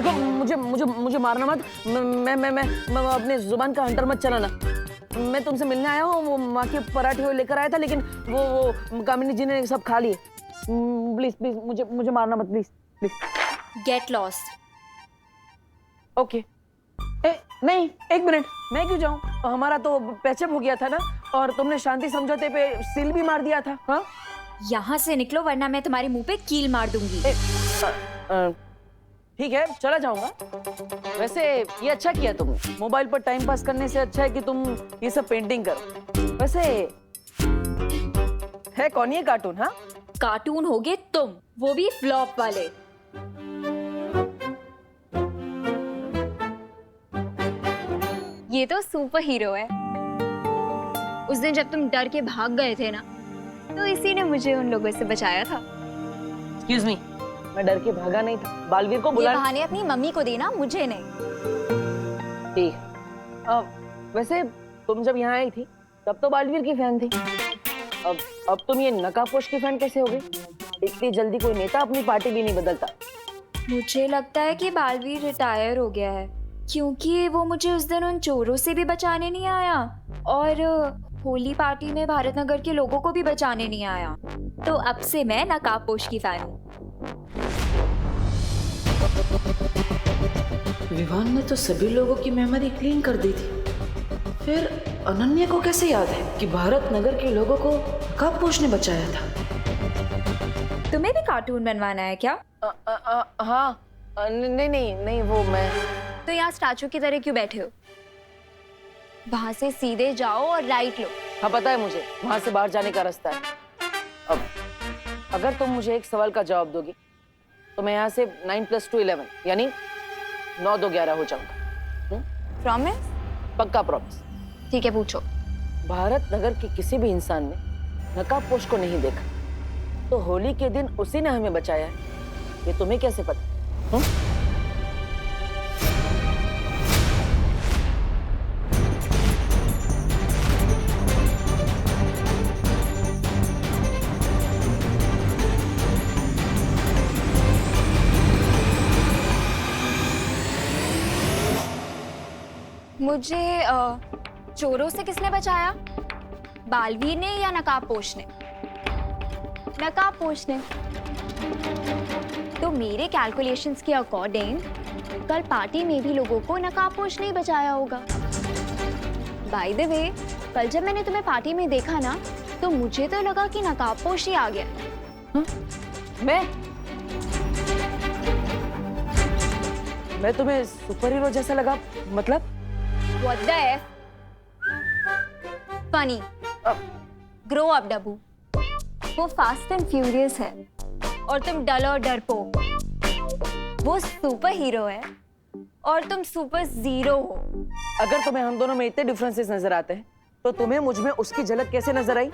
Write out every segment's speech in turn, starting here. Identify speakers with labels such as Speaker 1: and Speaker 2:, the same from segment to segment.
Speaker 1: देखो मुझे मुझे मुझे मारना मत। मैं अपने जुबान का हंटर मत चलाना। मैं तुमसे मिलने आया हूँ, वो माँ के पराठे लेकर आया था, लेकिन वो कामिनी जी ने सब खा लिए। प्लीज प्लीज मुझे मारना मत, please please.
Speaker 2: Get lost.
Speaker 1: Okay. नहीं, एक मिनट, मैं क्यों जाऊं? हमारा तो पैचअप हो गया था ना, और तुमने शांति समझौते पे सील भी मार दिया था। हाँ,
Speaker 2: यहाँ से निकलो वरना मैं तुम्हारे मुंह पे कील मार दूंगी।
Speaker 1: ठीक है, चला जाऊंगा। वैसे ये अच्छा किया तुमने, मोबाइल पर टाइम पास करने से अच्छा है कि तुम ये सब पेंटिंग करो। वैसे है कौन ये कार्टून? हाँ,
Speaker 2: कार्टून होगे तुम, वो भी फ्लॉप वाले। ये तो सुपर हीरो है। उस दिन जब तुम डर के भाग गए थे ना, तो इसी ने मुझे उन लोगों से बचाया था।
Speaker 1: एक्सक्यूज मी, मैं डर के भागा नहीं था। बालवीर को बुला।
Speaker 2: ये बहाने अपनी मम्मी को देना, मुझे नहीं।
Speaker 1: ठीक। वैसे तुम जब यहाँ आई थी तब तो बालवीर की फैन थी। अब तुम ये नकाबपोश की फैन कैसे हो गई? इतनी जल्दी कोई नेता अपनी पार्टी भी नहीं बदलता।
Speaker 2: मुझे लगता है कि बालवीर रिटायर हो गया है, क्योंकि वो मुझे उस दिन उन चोरों से भी बचाने नहीं आया, और होली पार्टी में भारत नगर के लोगों को भी बचाने नहीं आया। तो अब से मैं नकाबपोश की फैन हूँ।
Speaker 3: विवान ने तो सभी लोगों की मेमोरी क्लीन कर दी थी, फिर अनन्या को कैसे याद है कि भारत नगर के लोगों को नकाबपोश ने बचाया था?
Speaker 2: तुम्हें भी कार्टून बनवाना है क्या?
Speaker 1: हाँ, नहीं, वो मैं।
Speaker 2: तो यहाँ स्टैचू की तरह क्यों बैठे हो? वहां से सीधे जाओ और राइट लो।
Speaker 1: हाँ, पता है मुझे, वहां से बाहर जाने का रास्ता है। अब अगर तुम मुझे एक सवाल का जवाब दोगी तो मैं यहाँ से 9 + 2 11 यानी 9 2 11 हो जाऊंगा।
Speaker 2: प्रॉमिस?
Speaker 1: पक्का प्रॉमिस।
Speaker 2: ठीक है, पूछो।
Speaker 1: भारत नगर के किसी भी इंसान ने नकाबपोश को नहीं देखा, तो होली के दिन उसी ने हमें बचाया है। ये तुम्हें कैसे पता?
Speaker 2: मुझे चोरों से किसने बचाया? बालवीर ने या नकाबपोश ने? नकाबपोश ने। तो मेरे कैलकुलेशंस के अकॉर्डिंग कल पार्टी में भी लोगों को नकाबपोश ने बचाया होगा। बाय द वे, कल जब मैंने तुम्हें पार्टी में देखा ना, तो मुझे तो लगा कि नकाबपोश ही आ गया।
Speaker 1: मैं तुम्हें सुपर हीरो जैसा लगा? मतलब
Speaker 2: What the F? Funny. Grow up, डब्बू। वो फास्ट एंड फ्यूरियस है और तुम डल और डरपोक। वो सुपर हीरो है और तुम सुपर जीरो हो।
Speaker 1: अगर तुम्हें हम दोनों में इतने डिफरेंसेस नजर आते हैं, तो तुम्हें मुझ में उसकी झलक कैसे नजर आई?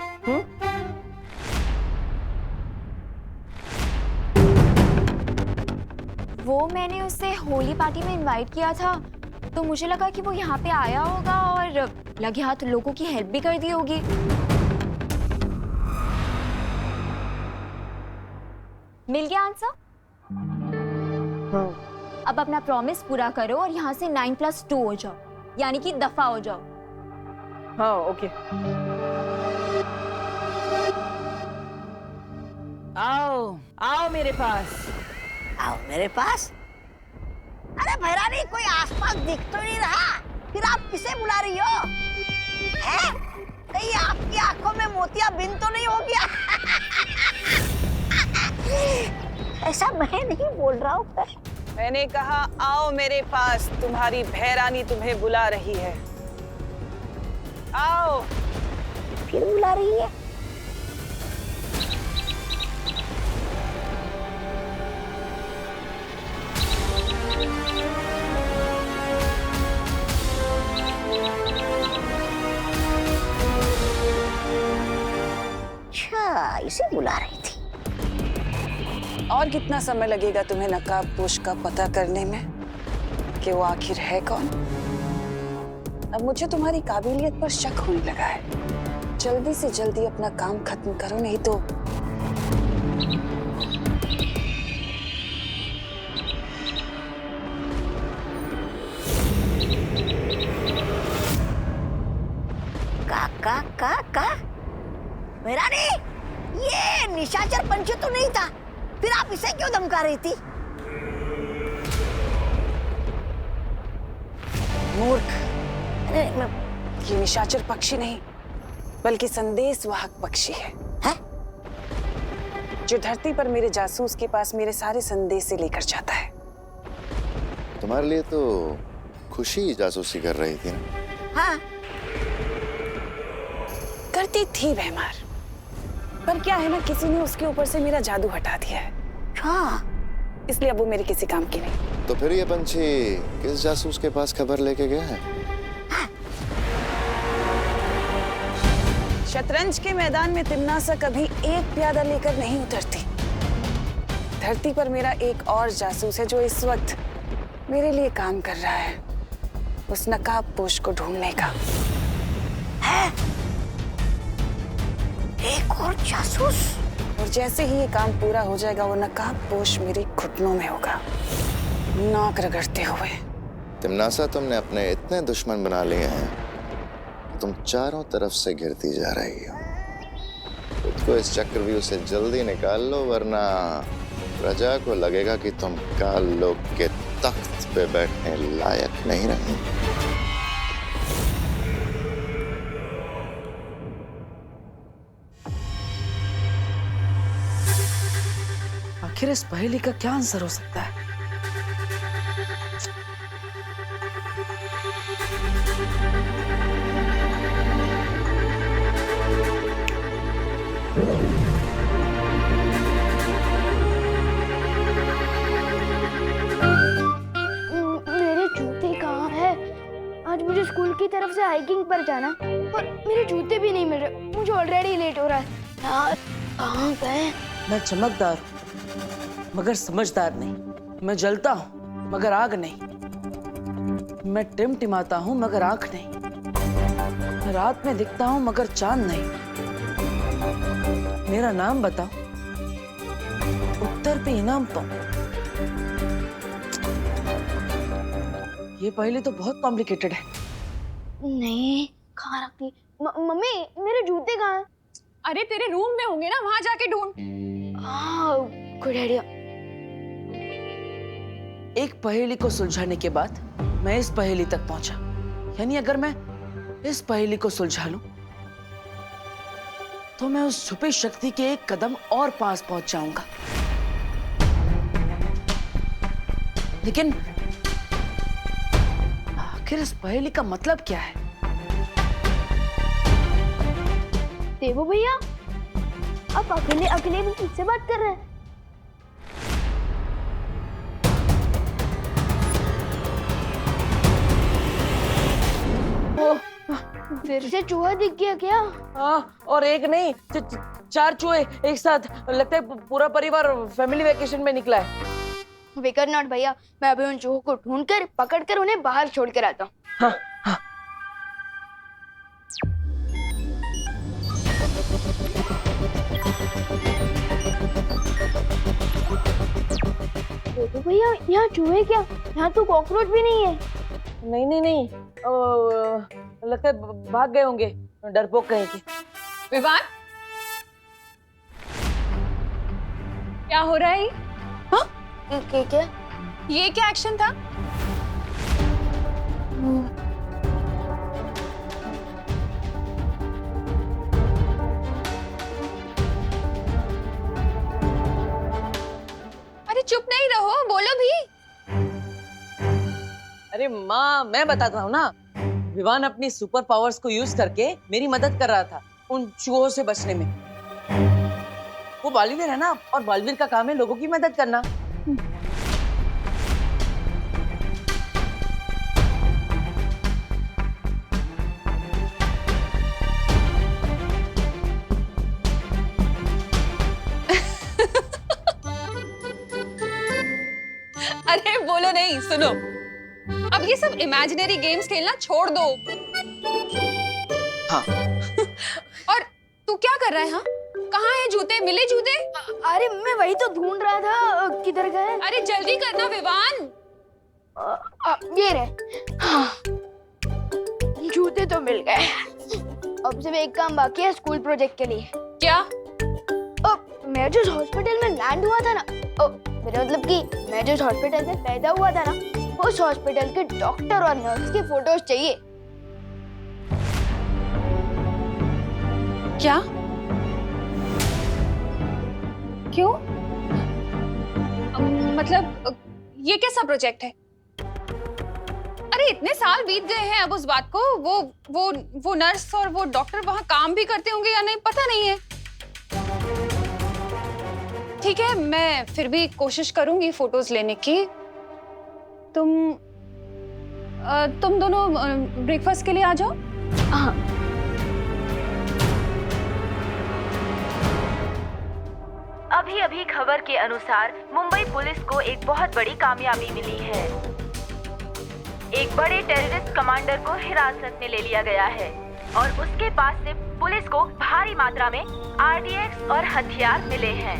Speaker 2: वो मैंने उसे होली पार्टी में इनवाइट किया था, तो मुझे लगा कि वो यहाँ पे आया होगा और लगे हाथ लोगों की हेल्प भी कर दी होगी। मिल गया आंसर?
Speaker 1: हाँ।
Speaker 2: अब अपना प्रॉमिस पूरा करो और यहाँ से 9 + 2 हो जाओ, यानी कि दफा हो जाओ।
Speaker 1: हाँ, ओके। आओ आओ मेरे पास।
Speaker 4: आओ मेरे पास। अरे भैरानी, कोई आसपास दिख तो नहीं रहा, फिर आप किसे बुला रही हो? हैं? कहीं आपकी आंखों में मोतियाबिंद तो नहीं हो गया? ऐसा मैं नहीं बोल रहा हूँ।
Speaker 5: मैंने कहा आओ मेरे पास, तुम्हारी भैरानी तुम्हें बुला रही है। आओ।
Speaker 4: फिर बुला रही है? अच्छा, इसे बुला रही थी।
Speaker 5: और कितना समय लगेगा तुम्हें नकाबपोश का पता करने में कि वो आखिर है कौन? अब मुझे तुम्हारी काबिलियत पर शक होने लगा है। जल्दी से जल्दी अपना काम खत्म करो, नहीं तो
Speaker 4: का भैरानी, ये निशाचर पंछी तो नहीं था, फिर आप इसे क्यों धमका रही थी?
Speaker 5: मूर्ख,
Speaker 4: अरे
Speaker 5: ये निशाचर पक्षी नहीं बल्कि संदेशवाहक पक्षी है, जो धरती पर मेरे जासूस के पास मेरे सारे संदेश से लेकर जाता है।
Speaker 6: तुम्हारे लिए तो खुशी जासूसी कर रही थी ना?
Speaker 4: हाँ,
Speaker 5: करती थी भैमार, पर क्या है ना, किसी ने उसके ऊपर से मेरा जादू हटा दिया है,
Speaker 4: हाँ।
Speaker 5: इसलिए अब वो मेरे किसी काम की नहीं।
Speaker 6: तो फिर ये पंछी किस जासूस के पास खबर लेके गया है?
Speaker 5: शतरंज के मैदान में तिम्नासा कभी एक प्यादा लेकर नहीं उतरती। धरती पर मेरा एक और जासूस है जो इस वक्त मेरे लिए काम कर रहा है, उस नकाबपोश को ढूंढने का।
Speaker 4: है? एक और जासूस?
Speaker 5: और जैसे ही ये काम पूरा हो जाएगा, वो नकाबपोश मेरे घुटनों में होगा, नाक रगड़ते हुए।
Speaker 6: तिम्नासा, तुमने अपने इतने दुश्मन बना लिए हैं, तुम चारों तरफ से घिरती जा रही हो। खुद को इस चक्रव्यूह से जल्दी निकाल लो, वरना प्रजा को लगेगा कि तुम काल लोक के तख्त पे बैठने लायक नहीं रही।
Speaker 3: आखिर इस पहेली का क्या आंसर हो सकता है?
Speaker 7: मेरे जूते कहाँ हैं? आज मुझे स्कूल की तरफ से हाइकिंग पर जाना, पर मेरे जूते भी नहीं मिल रहे। मुझे ऑलरेडी लेट हो रहा है। यार, कहाँ गए?
Speaker 3: मैं चमकदार हूँ मगर समझदार नहीं। मैं जलता हूँ मगर आग नहीं। मैं टिमटिमाता हूँ मगर आंख नहीं। मैं रात में दिखता हूँ मगर चांद नहीं। मेरा नाम बताओ, उत्तर पे इनाम पाऊं। ये पहेली तो बहुत कॉम्प्लिकेटेड है।
Speaker 7: नहीं, कहाँ रख दी? मम्मी, मेरे जूते कहाँ हैं?
Speaker 8: अरे तेरे रूम में होंगे ना, वहां जाके ढूंढ।
Speaker 7: Good idea.
Speaker 3: एक पहेली को सुलझाने के बाद मैं इस पहेली तक पहुंचा। यानी अगर मैं इस पहेली को सुलझा लूं तो मैं उस छुपी शक्ति के एक कदम और पास पहुंच जाऊंगा। लेकिन आखिर इस पहेली का मतलब क्या है?
Speaker 7: देवो भैया, आप अकेले अकेले भी किससे बात कर रहे हैं? फिर से चूहा दिख गया क्या?
Speaker 1: हाँ, और एक नहीं, चार चूहे एक साथ। लगता है पूरा परिवार फैमिली वेकेशन में निकला है।
Speaker 7: विकर नॉट भैया, मैं अभी उन चूहों को ढूंढकर पकड़कर उन्हें बाहर छोड़ कर आता हूँ।
Speaker 1: हाँ, हाँ।
Speaker 7: देखो भैया, यहाँ चूहे क्या, यहाँ तो कॉकरोच भी नहीं है।
Speaker 1: नहीं नहीं नहीं, लगता है भाग गए होंगे, डरपोक कहीं के।
Speaker 8: विवान, क्या हो रहा है? हाँ?
Speaker 7: क्या?
Speaker 8: ये क्या एक्शन था? अरे चुप नहीं रहो, बोलो भी।
Speaker 1: अरे माँ, मैं बताता हूँ ना। विवान अपनी सुपर पावर्स को यूज करके मेरी मदद कर रहा था उन चूहों से बचने में। वो बालवीर है ना, और बालवीर का काम है लोगों की मदद करना।
Speaker 8: अरे बोलो नहीं, सुनो। अब ये सब इमेजिनरी गेम्स खेलना छोड़ दो।
Speaker 3: हाँ।
Speaker 8: और तू क्या कर रहा है? हाँ, कहाँ है जूते? मिले जूते?
Speaker 7: अरे मैं वही तो ढूंढ रहा था, किधर गए?
Speaker 8: अरे जल्दी करना विवान।
Speaker 7: ये रहे। हाँ, जूते तो मिल गए। अब सिर्फ एक काम बाकी है स्कूल प्रोजेक्ट के लिए।
Speaker 8: क्या?
Speaker 7: मैं जिस हॉस्पिटल में लैंड हुआ था ना, मेरा मतलब कि मैं जिस हॉस्पिटल में पैदा हुआ था ना, उस हॉस्पिटल के डॉक्टर और नर्स की फोटोज चाहिए।
Speaker 8: क्या? क्यों? मतलब ये कैसा प्रोजेक्ट है? अरे इतने साल बीत गए हैं अब उस बात को। वो नर्स और वो डॉक्टर वहां काम भी करते होंगे या नहीं पता नहीं है। ठीक है, मैं फिर भी कोशिश करूंगी फोटोज लेने की। तुम दोनों ब्रेकफास्ट के लिए आ जाओ।
Speaker 7: हाँ।
Speaker 9: अभी अभी खबर के अनुसार मुंबई पुलिस को एक बहुत बड़ी कामयाबी मिली है। एक बड़े टेररिस्ट कमांडर को हिरासत में ले लिया गया है और उसके पास से पुलिस को भारी मात्रा में आरडीएक्स और हथियार मिले हैं।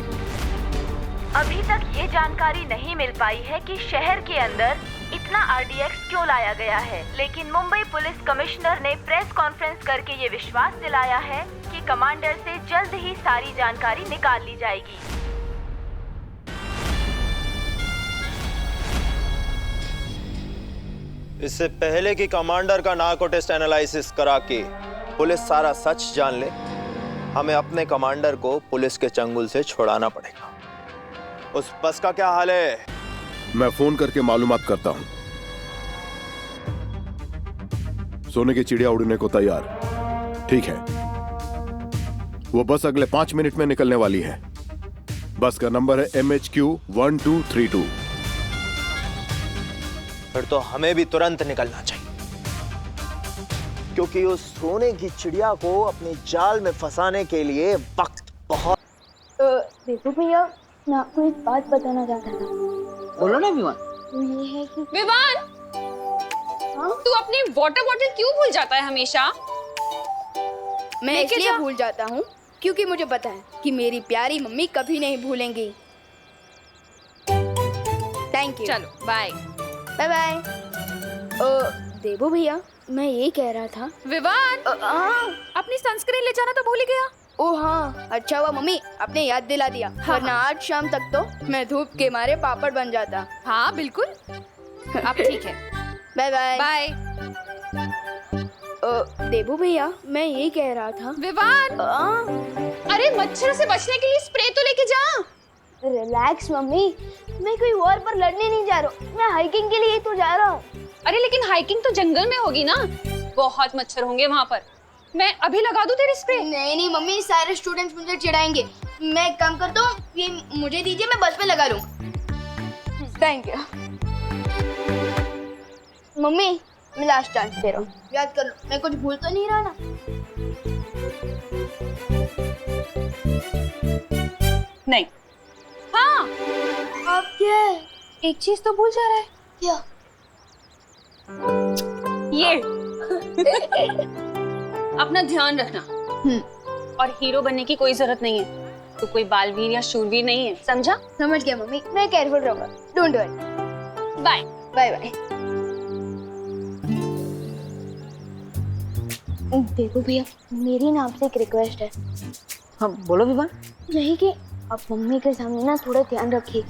Speaker 9: अभी तक ये जानकारी नहीं मिल पाई है कि शहर के अंदर इतना आरडीएक्स क्यों लाया गया है, लेकिन मुंबई पुलिस कमिश्नर ने प्रेस कॉन्फ्रेंस करके ये विश्वास दिलाया है कि कमांडर से जल्द ही सारी जानकारी निकाल ली जाएगी।
Speaker 10: इससे पहले कि कमांडर का नार्को टेस्ट एनालिसिस करा के पुलिस सारा सच जान ले, हमें अपने कमांडर को पुलिस के चंगुल से छुड़ाना पड़ेगा। उस बस का क्या हाल है?
Speaker 11: मैं फोन करके मालूमात करता हूं। सोने की चिड़िया उड़ने को तैयार। ठीक है, वो बस अगले 5 मिनट में निकलने वाली है। बस का नंबर है MHQ 1232।
Speaker 10: फिर तो हमें भी तुरंत निकलना चाहिए, क्योंकि उस सोने की चिड़िया को अपने जाल में फंसाने के लिए वक्त बहुत।
Speaker 7: देखो भैया, मैं आपको एक बात बताना चाहता था।
Speaker 3: बोलो ना विवान।
Speaker 7: वो ये है कि
Speaker 8: विवान, तू अपनी वाटर बॉटल क्यों भूल जाता है हमेशा?
Speaker 7: मैं इसलिए भूल जाता हूँ क्योंकि मुझे पता है कि मेरी प्यारी मम्मी कभी नहीं भूलेंगी। Thank you.
Speaker 8: चलो बाय।
Speaker 7: Bye bye. देवो भैया, मैं ये कह रहा था।
Speaker 8: विवान, अपनी सनस्क्रीन ले जाना तो भूल ही गया।
Speaker 7: ओ हाँ, अच्छा हुआ मम्मी आपने याद दिला दिया, वरना आज शाम तक तो मैं धूप के मारे पापड़ बन जाता।
Speaker 8: हाँ बिल्कुल, अब ठीक है।
Speaker 7: Bye bye.
Speaker 8: बाय।
Speaker 7: देवो भैया, मैं ये कह रहा था।
Speaker 8: विवान, अरे मच्छर से बचने के लिए स्प्रे तो लेके जा।
Speaker 7: रिलैक्स मम्मी, मैं कोई वॉर पर लड़ने नहीं जा रहा हूँ, मैं हाइकिंग के लिए तो जा रहा हूँ।
Speaker 8: अरे लेकिन हाइकिंग तो जंगल में होगी ना, बहुत मच्छर होंगे वहाँ पर। मैं अभी लगा दूं तेरी स्प्रे?
Speaker 7: नहीं नहीं मम्मी, सारे स्टूडेंट्स मुझे चिढ़ाएंगे। मैं एक काम करता हूँ, ये मुझे दीजिए, मैं बस में लगा लूँ। थैंक यू मम्मी, मैं लास्ट चांस दे रहा हूँ, याद कर लो, मैं कुछ भूल तो नहीं रहा ना?
Speaker 8: नहीं। हाँ,
Speaker 7: अब क्या है?
Speaker 8: एक चीज तो भूल जा रहा है।
Speaker 7: क्या?
Speaker 8: ये अपना ध्यान रखना। और हीरो बनने की कोई जरूरत नहीं है, तो कोई बालवीर या शूरवीर नहीं है, समझा?
Speaker 7: समझ गया मम्मी, मैं केयरफुल रहूंगा। Don't worry.
Speaker 8: Bye
Speaker 7: bye bye. देखो भैया, मेरी ना आपसे एक रिक्वेस्ट है।
Speaker 3: हाँ बोलो विवान।
Speaker 7: यही कि आप मम्मी के सामने ना थोड़ा ध्यान रखिए।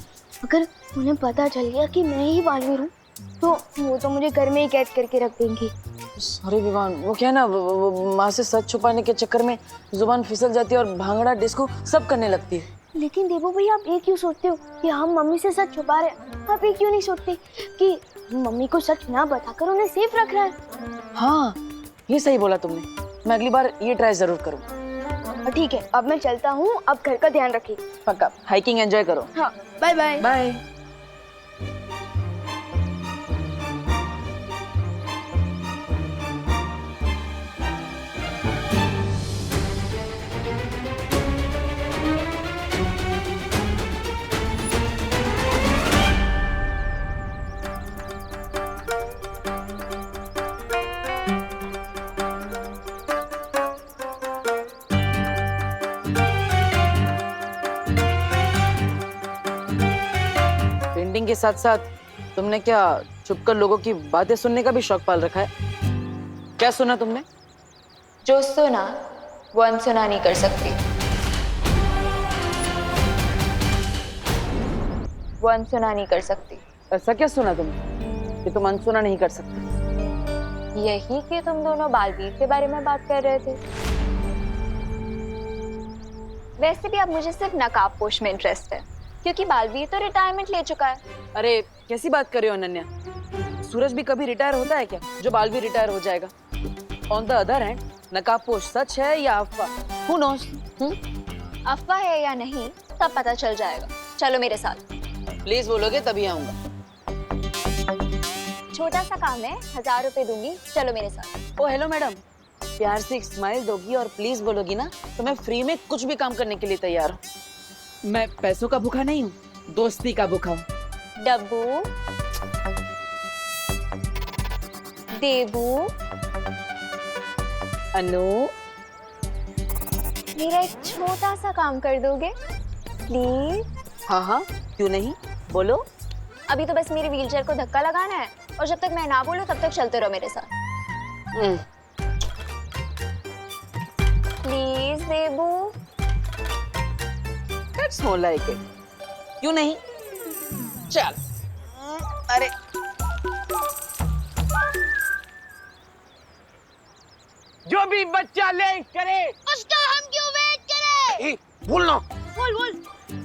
Speaker 7: अगर उन्हें पता चल गया कि मैं ही बालवीर हूँ, तो वो तो मुझे घर में ही कैद करके रख देंगी।
Speaker 3: सॉरी विवान, वो क्या है ना, वो माँ से सच छुपाने के चक्कर में जुबान फिसल जाती है और भांगड़ा डिस्को सब करने लगती है।
Speaker 7: लेकिन देवो भैया, आप ये क्यों सोचते हो कि हम मम्मी से सच छुपा रहे हैं? आप ये क्यों नहीं सोचते कि मम्मी को सच ना बताकर उन्हें सेफ रख रहा है?
Speaker 3: हाँ, ये सही बोला तुमने। मैं अगली बार ये ट्राई जरूर करूँगा।
Speaker 7: ठीक है, अब मैं चलता हूँ, अब घर का ध्यान रखिए।
Speaker 3: पक्का। हाइकिंग एंजॉय करो।
Speaker 7: हाँ, बाय बाय।
Speaker 3: बाय। पेंटिंग के साथ साथ तुमने क्या छुपकर लोगों की बातें सुनने का भी शौक पाल रखा है? क्या सुना तुमने?
Speaker 2: जो सुना वो अनसुना नहीं कर सकती, वो अनसुना नहीं कर सकती।
Speaker 3: ऐसा क्या सुना तुमने कि तुम अनसुना नहीं कर सकते?
Speaker 2: यही कि तुम दोनों बालवीर के बारे में बात कर रहे थे। वैसे भी अब मुझे सिर्फ नकाबपोश में इंटरेस्ट है, क्योंकि बालवीर तो रिटायरमेंट ले चुका है।
Speaker 3: अरे कैसी बात कर रहे हो अनन्या? सूरज भी कभी रिटायर होता है क्या जो बालवीर रिटायर हो जाएगा? ऑन द अदर हैंड, नकाबपोश सच है या अफवाह? Who knows?
Speaker 2: अफवाह है या नहीं तब पता चल जाएगा। चलो मेरे साथ।
Speaker 3: प्लीज बोलोगे तभी आऊंगा।
Speaker 2: छोटा सा काम है, 1000 रुपए दूंगी, चलो मेरे साथ।
Speaker 3: ओ हेलो मैडम, प्यार से एक स्माइल दोगी और प्लीज बोलोगी ना तो मैं फ्री में कुछ भी काम करने के लिए तैयार हूँ। मैं पैसों का भूखा नहीं हूँ, दोस्ती का भूखा हूँ।
Speaker 2: डब्बू, देबू,
Speaker 3: अनु,
Speaker 2: मेरा एक छोटा सा काम कर दोगे प्लीज?
Speaker 3: हाँ हाँ क्यों नहीं, बोलो।
Speaker 2: अभी तो बस मेरी व्हीलचेयर को धक्का लगाना है और जब तक मैं ना बोलूं तब तक चलते रहो मेरे साथ। Please Debu.
Speaker 3: That's more like it. क्यों नहीं? चल। अरे
Speaker 12: जो भी बच्चा लेट करे
Speaker 7: उसका हम क्यों वेट करें?
Speaker 12: बोलना।
Speaker 7: बोल।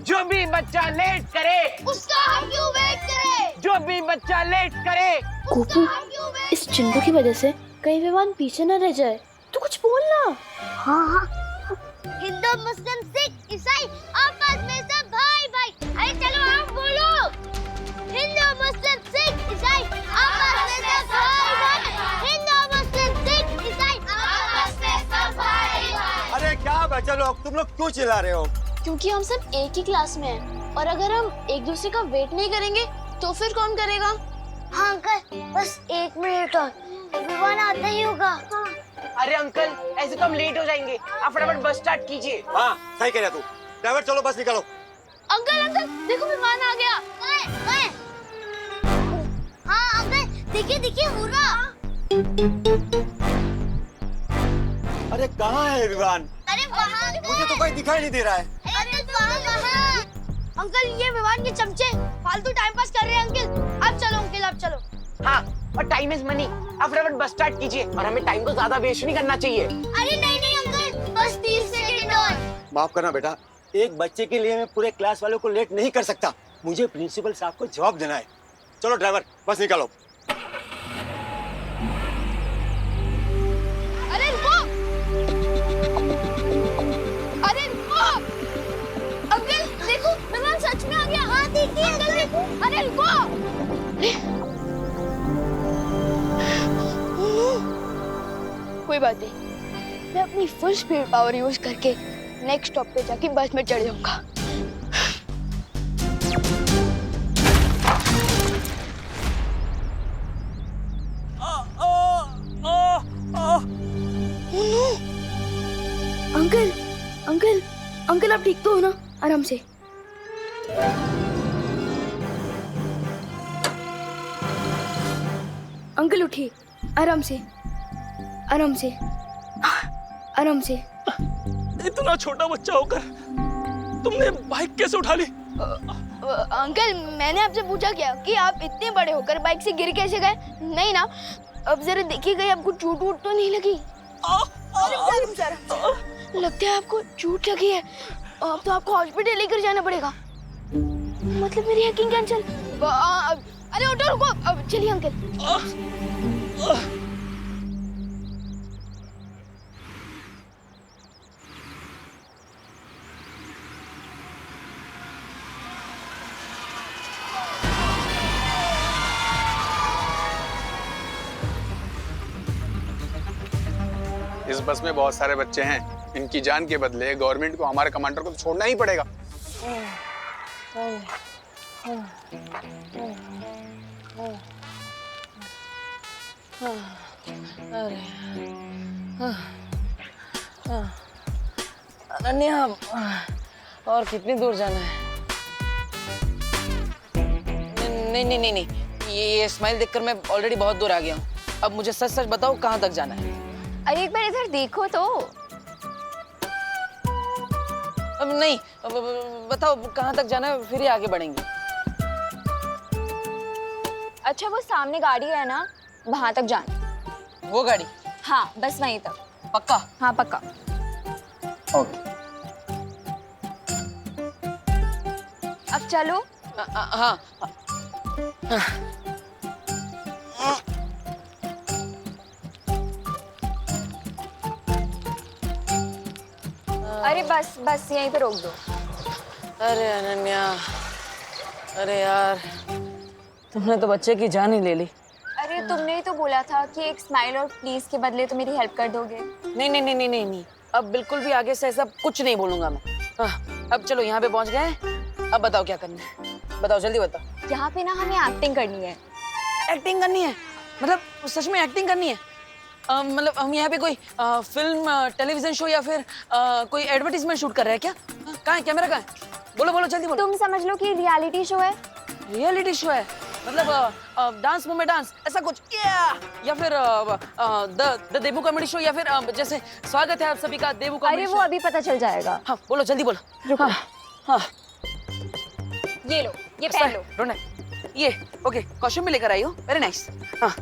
Speaker 12: जो भी बच्चा लेट करे
Speaker 7: उसका हम क्यों वेट करें?
Speaker 12: जो भी बच्चा लेट करे।
Speaker 7: गोपू, इस चिंटू की वजह से कहीं विमान पीछे न रह जाए। तू कुछ बोलना। हाँ। हिंदू, मुस्लिम, सिख, ईसाई आपस में सब भाई भाई। अरे चलो आप बोलो। हिंदू, मुस्लिम, सिख, ईसाई आपस में सब भाई भाई। हिंदू, मुस्लिम, सिख, ईसाई आपस में सब भाई भाई।
Speaker 12: अरे क्या बच्चे लोग, तुम लोग क्यों चिल्ला रहे हो?
Speaker 7: क्योंकि हम सब एक ही क्लास में हैं और अगर हम एक दूसरे का वेट नहीं करेंगे तो फिर कौन करेगा? हाँ अंकल, बस 1 मिनट और विमान आता ही होगा। हाँ।
Speaker 12: अरे अंकल, ऐसे तो हम लेट हो जाएंगे, आप फटाफट बस स्टार्ट कीजिए। हाँ सही कह रहा तू। ड्राइवर चलो बस निकालो।
Speaker 7: अंकल देखो विमान आ गया। हाँ अंकल, देखिए हो रहा।
Speaker 12: अरे कहाँ है विमान?
Speaker 7: अरे वहाँ
Speaker 12: मुझे तो कोई दिखाई नहीं दे रहा है।
Speaker 7: अरे वहाँ। अंकल ये विमान के चमचे फालतू टाइम पास कर रहे हैं अंकल। अब चलो अंकल, अब चलो।
Speaker 12: हाँ, और टाइम इज मनी, आप फटाफट बस स्टार्ट कीजिए और हमें टाइम को ज्यादा वेस्ट नहीं करना चाहिए।
Speaker 7: अरे नहीं अंकल, बस 30 सेकंड और।
Speaker 12: माफ करना बेटा, एक बच्चे के लिए मैं पूरे क्लास वालों को लेट नहीं कर सकता। मुझे प्रिंसिपल साहब को जवाब देना है। चलो ड्राइवर बस निकालो।
Speaker 7: अरे रुको, अंकल देखो विमान सच में आ गया। हाँ देखिए अंकल देखो। अरे रुको। कोई बात नहीं, मैं अपनी फुल स्पीड पावर यूज करके नेक्स्ट स्टॉप पे जाके बस में चढ़ जाऊंगा। अंकल आप ठीक तो हो ना? आराम से। अंकल उठिए, आराम से।
Speaker 13: इतना छोटा बच्चा होकर तुमने बाइक कैसे उठा ली?
Speaker 7: अंकल मैंने आपसे पूछा क्या कि आप इतने बड़े होकर बाइक से गिर कैसे गए? नहीं ना, अब जरा देखिएगा आपको चोट वोट तो नहीं लगी? लगता है आपको चोट लगी है। अब तो आपको हॉस्पिटल लेकर जाना पड़ेगा। मतलब मेरी हैकिंग कैंसिल। अरे ऑटो रुको, अब चलिए अंकल।
Speaker 13: इस बस में बहुत सारे बच्चे हैं, इनकी जान के बदले गवर्नमेंट को हमारे कमांडर को तो छोड़ना ही पड़ेगा।
Speaker 3: अनन्या, और कितनी दूर जाना है? नहीं, ये स्माइल देखकर मैं ऑलरेडी बहुत दूर आ गया हूँ। अब मुझे सच सच बताओ कहाँ तक जाना है?
Speaker 2: अरे एक बार इधर देखो तो।
Speaker 3: अब नहीं, बताओ कहाँ तक जाना है, फिर ही आगे बढ़ेंगे।
Speaker 2: अच्छा वो सामने गाड़ी है ना, वहां तक जाना।
Speaker 3: वो गाड़ी?
Speaker 2: हाँ बस वहीं तक।
Speaker 3: पक्का?
Speaker 2: हाँ पक्का।
Speaker 3: ओके।
Speaker 2: अब चलो।
Speaker 3: हाँ।
Speaker 2: अरे बस बस यहीं पे रोक दो।
Speaker 3: अरे अनन्या, अरे यार तुमने तो बच्चे की जान ही ले ली।
Speaker 2: अरे तुमने ही तो बोला था कि एक स्माइल और प्लीज के बदले तो मेरी हेल्प कर दोगे।
Speaker 3: नहीं नहीं नहीं नहीं नहीं नहीं, अब बिल्कुल भी आगे से ऐसा कुछ नहीं बोलूंगा मैं। अब चलो यहाँ पे पहुँच गए, अब बताओ क्या करना है, बताओ जल्दी बताओ।
Speaker 2: यहाँ पे ना हमें एक्टिंग करनी है।
Speaker 3: एक्टिंग करनी है? मतलब सच में एक्टिंग करनी है? मतलब हम यहाँ पे कोई फिल्म टेलीविजन शो या फिर कोई एडवर्टीजमेंट शूट कर रहे हैं क्या? कहाँ है कैमरा, कहाँ है? बोलो बोलो जल्दी बोलो।
Speaker 2: तुम समझ लो कि रियलिटी शो है।
Speaker 3: रियलिटी शो है? मतलब डांस मूव में डांस ऐसा कुछ, या फिर द देबू कॉमेडी शो, या फिर जैसे स्वागत है आप सभी का देबू कॉमेडी
Speaker 2: अरे
Speaker 3: शो।
Speaker 2: वो अभी पता चल जाएगा।
Speaker 3: हाँ बोलो जल्दी बोलो।
Speaker 2: रुको।
Speaker 3: हाँ
Speaker 2: ये लो, ये पहन लो।
Speaker 3: रोना, ये ओके, कॉस्ट्यूम भी लेकर आई हो, वेरी नाइस। हाँ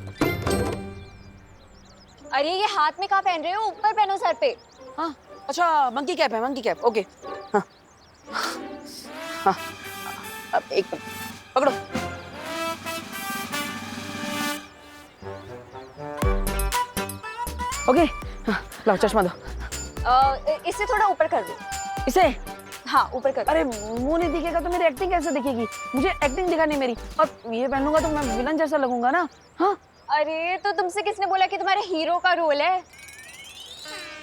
Speaker 2: अरे ये हाथ में कहाँ पहन रहे हो, ऊपर पहनो सर पे।
Speaker 3: हाँ अच्छा, मंकी कैप है, मंकी कैप, ओके। हाँ हाँ, अब एक पकड़ो। ओके हाँ, लाओ चश्मा दो।
Speaker 2: इसे थोड़ा ऊपर कर दो।
Speaker 3: इसे?
Speaker 2: हाँ ऊपर कर दो।
Speaker 3: अरे मुंह नहीं दिखेगा तो मेरी एक्टिंग कैसे दिखेगी? मुझे एक्टिंग दिखानी मेरी, और ये पहनूंगा तो मैं विलन जैसा लगूंगा ना। हाँ
Speaker 2: अरे तो तुमसे किसने बोला कि तुम्हारे हीरो का रोल है?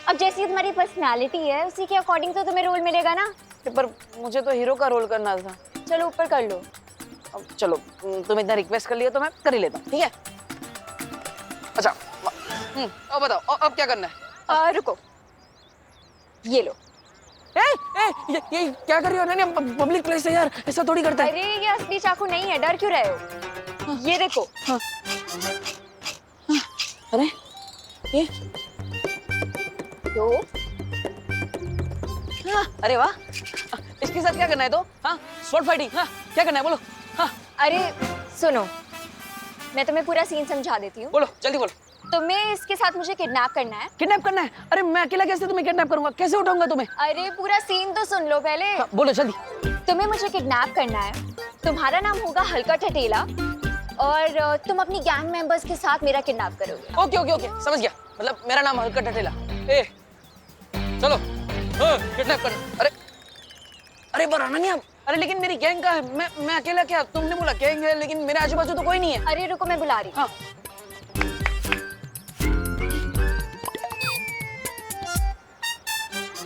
Speaker 2: अब जैसी तुम्हारी पर्सनालिटी है उसी के अकॉर्डिंग तो तुम्हें रोल मिलेगा ना।
Speaker 3: पर मुझे तो हीरो का रोल करना था।
Speaker 2: चलो ऊपर कर लो।
Speaker 3: अब चलो, तुम इतना रिक्वेस्ट कर लिया तो मैं कर ही लेता हूँ, ठीक है? अच्छा अब बताओ अब क्या करना है?
Speaker 2: रुको, ये लो।
Speaker 3: ये क्या कर रही हो अनन्या? पब्लिक प्लेस है यार, ऐसा थोड़ी करता है।
Speaker 2: अरे ये असली चाकू नहीं है, डर क्यों रहे हो? ये देखो।
Speaker 3: अरे ये
Speaker 2: तो
Speaker 3: अरे वाह, इसके साथ क्या करना है? तो हाँ स्वॉर्ड फाइटिंग, हाँ क्या करना है बोलो। हाँ
Speaker 2: अरे सुनो, मैं तुम्हें पूरा सीन समझा देती हूँ।
Speaker 3: बोलो जल्दी बोलो।
Speaker 2: तुम्हें इसके साथ मुझे किडनैप करना है।
Speaker 3: किडनैप करना है? अरे मैं अकेला कैसे तुम्हें किडनैप करूंगा? कैसे उठाऊंगा तुम्हें?
Speaker 2: अरे पूरा सीन तो सुन लो पहले।
Speaker 3: हाँ, बोलो जल्दी।
Speaker 2: तुम्हें मुझे किडनैप करना है, तुम्हारा नाम होगा हल्का ठठेला, और तुम अपनी गैंग मेंबर्स के साथ मेरा किडनैप करोगे।
Speaker 3: ओके ओके ओके, समझ गया। मतलब मेरा नाम हल्का ठठेला। ए चलो किडनैप करना। अरे अरे पर अनन्या, अरे लेकिन मेरी गैंग का है, मैं अकेला क्या? तुमने बोला गैंग है, लेकिन मेरे आजू बाजू तो कोई नहीं है।
Speaker 2: अरे रुको, मैं बुला रही हूँ।
Speaker 3: हाँ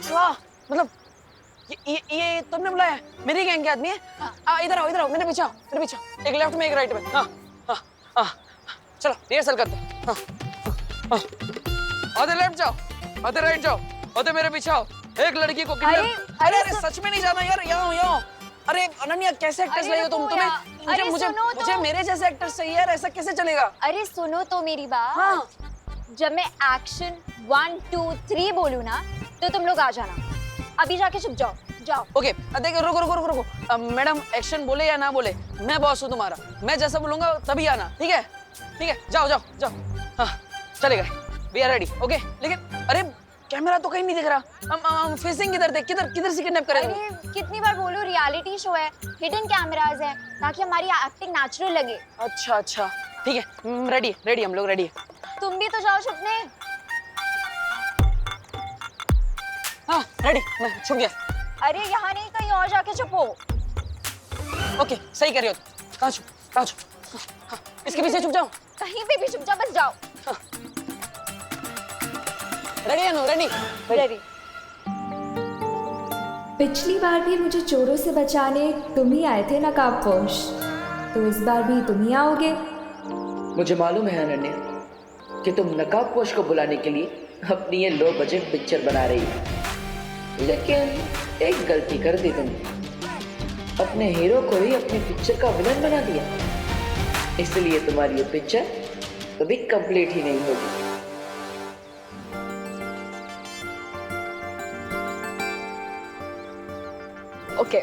Speaker 3: वाह, मतलब ये तुमने बुलाया है? मेरी गैंग के आदमी है? इधर आओ मेरे पीछे आओ, मेरे पीछे आओ। एक लेफ्ट में एक राइट में। हाँ हाँ हाँ चलो रिहर्सल करते हैं। हाँ हाँ, आधे लेफ्ट जाओ, आधे राइट जाओ, आधे मेरे पीछे आओ। एक लड़की को किडनैप। अरे सच में नहीं जाना यार, यहाँ अरे अनन्या कैसे एक्टर्स लाए हो तुम? तुम्हें मुझे मेरे जैसे एक्टर्स चाहिए यार, ऐसा कैसे चलेगा?
Speaker 2: अरे सुनो तो मेरी बात।
Speaker 3: हाँ।
Speaker 2: जब मैं एक्शन 1 2 3 बोलूँ ना तो तुम लोग आ जाना। अभी जाके छुप जाओ, जाओ।
Speaker 3: ओके देखो, रुको। मैडम एक्शन बोले या ना बोले, मैं बॉस हूँ तुम्हारा, मैं जैसा बोलूंगा तभी आना, ठीक है? ठीक है, जाओ। हाँ चलेगा, वी आर रेडी। ओके लेकिन अरे कैमरा तो कहीं नहीं दिख रहा, हम फेसिंग किधर देख, किधर से किडनैप करेंगे?
Speaker 2: अरे कितनी बार बोलो, रियलिटी शो है, हिडन कैमरास है, ताकि हमारी एक्टिंग नेचुरल लगे।
Speaker 3: अच्छा ठीक है, रेडी हम लोग रेडी है।
Speaker 2: तुम भी तो जाओ छुपने।
Speaker 3: हाँ रेडी, मैं छुप गया।
Speaker 2: अरे यहाँ नहीं, कहीं और जाके छुपो।
Speaker 3: ओके सही कर रही हो। कहाँ छुप? हाँ, इसके पीछे छुप जाओ।
Speaker 2: कहीं पे भी छुप जाओ, बस जाओ।
Speaker 3: हाँ। रेडी।
Speaker 2: पिछली बार भी मुझे चोरों से बचाने तुम ही आए थे नकाबपोश, तो इस बार भी तुम ही आओगे।
Speaker 3: मुझे मालूम है अनन्या कि तुम नकाबपोश को बुलाने के लिए अपनी ये लो बजट पिक्चर बना रही हो, लेकिन एक गलती कर दी तुमने, अपने हीरो को ही अपनी पिक्चर का विलन बना दिया, इसलिए तुम्हारी ये पिक्चर कभी कंप्लीट ही नहीं होगी।
Speaker 2: Okay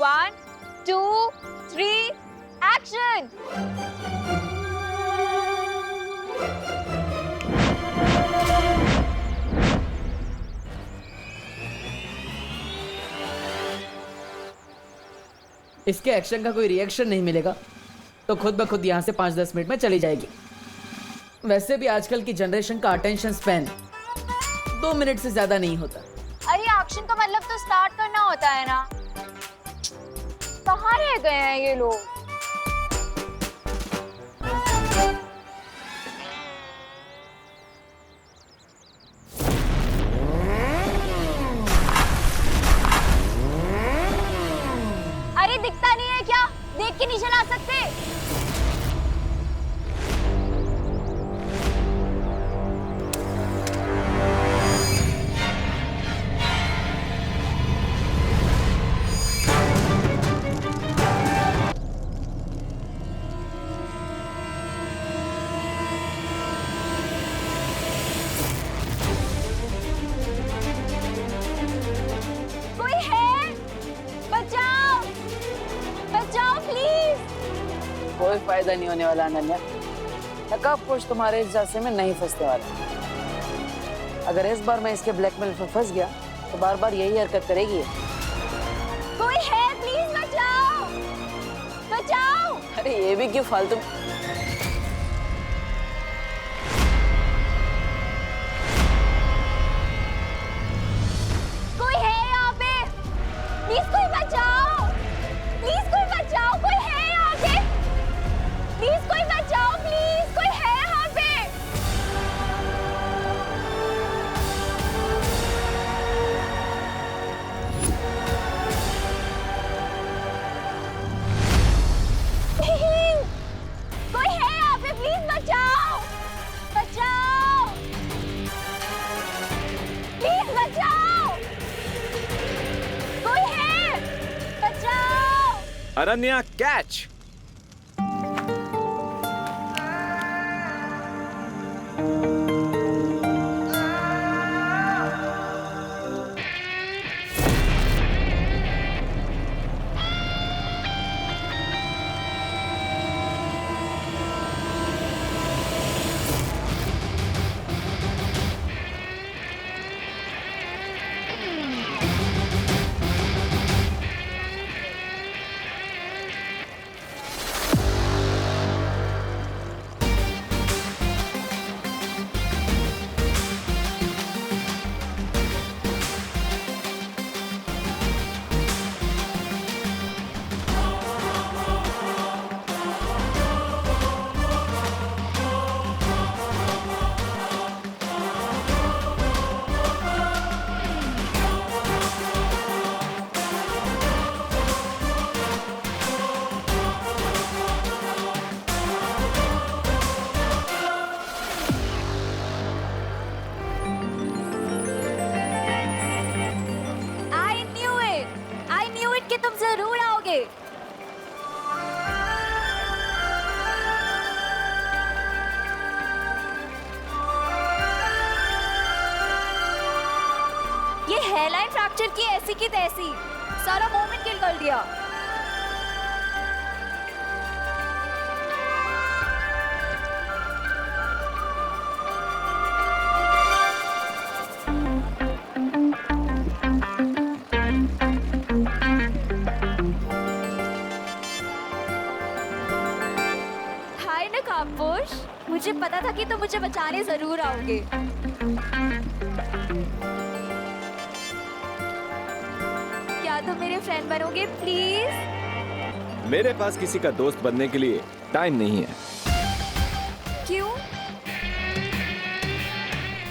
Speaker 2: 1 2 3 action.
Speaker 14: इसके एक्शन का कोई रिएक्शन नहीं मिलेगा तो खुद ब खुद यहाँ से 5-10 मिनट में चली जाएगी। वैसे भी आजकल की जनरेशन का अटेंशन स्पैन 2 मिनट से ज्यादा नहीं होता।
Speaker 2: अरे एक्शन का मतलब तो स्टार्ट करना होता है ना। कहाँ रह गए हैं ये लोग? अरे दिखता नहीं है क्या? देख के नहीं चला सकते? कोई है? बचाओ! बचाओ प्लीज!
Speaker 3: कोई फायदा नहीं होने वाला अनन्या। नकाबपोश तुम्हारे इस जासे में नहीं फंसने वाला। अगर इस बार मैं इसके ब्लैकमेल में फंस गया तो बार बार यही हरकत करेगी ये।
Speaker 2: कोई है? प्लीज बचाओ! बचाओ!
Speaker 3: अरे ये भी क्यों फालतू।
Speaker 2: कोई है यहाँ पे? प्लीज कोई बचाओ! प्लीज कोई बचाओ! कोई है यहाँ पे? प्लीज कोई बचाओ! प्लीज कोई है यहाँ पे? प्लीज! कोई है यहाँ पे? प्लीज बचाओ! बचाओ! प्लीज बचाओ! कोई है? बचाओ!
Speaker 10: Ananya catch.
Speaker 2: I knew it कि तुम जरूर आओगे। ये हेयरलाइन फ्रैक्चर की ऐसी की तैसी, सारा मोमेंट किल कर दिया। हाय नकाबपोश, मुझे पता था कि तुम मुझे बचाने जरूर आओगे। क्या तुम मेरे फ्रेंड बनोगे प्लीज?
Speaker 10: मेरे पास किसी का दोस्त बनने के लिए टाइम नहीं है।
Speaker 2: क्यों?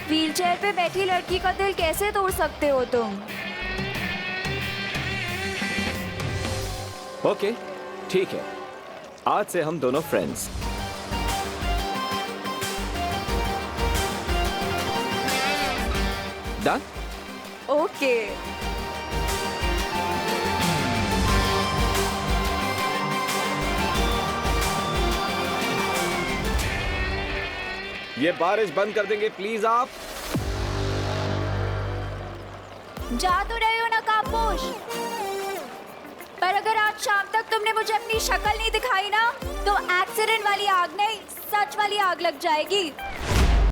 Speaker 2: व्हीलचेयर पे बैठी लड़की का दिल कैसे तोड़ सकते हो तुम?
Speaker 10: ओके, ठीक है। आज से हम दोनों फ्रेंड्स। डन?
Speaker 2: ओके।
Speaker 10: ये बारिश बंद कर देंगे प्लीज आप?
Speaker 2: जा तो रहे हो नकाबपोश। पर अगर आज शाम तक तुमने मुझे अपनी शक्ल नहीं दिखाई ना, तो एक्सीडेंट वाली आग नहीं, सच वाली आग लग जाएगी।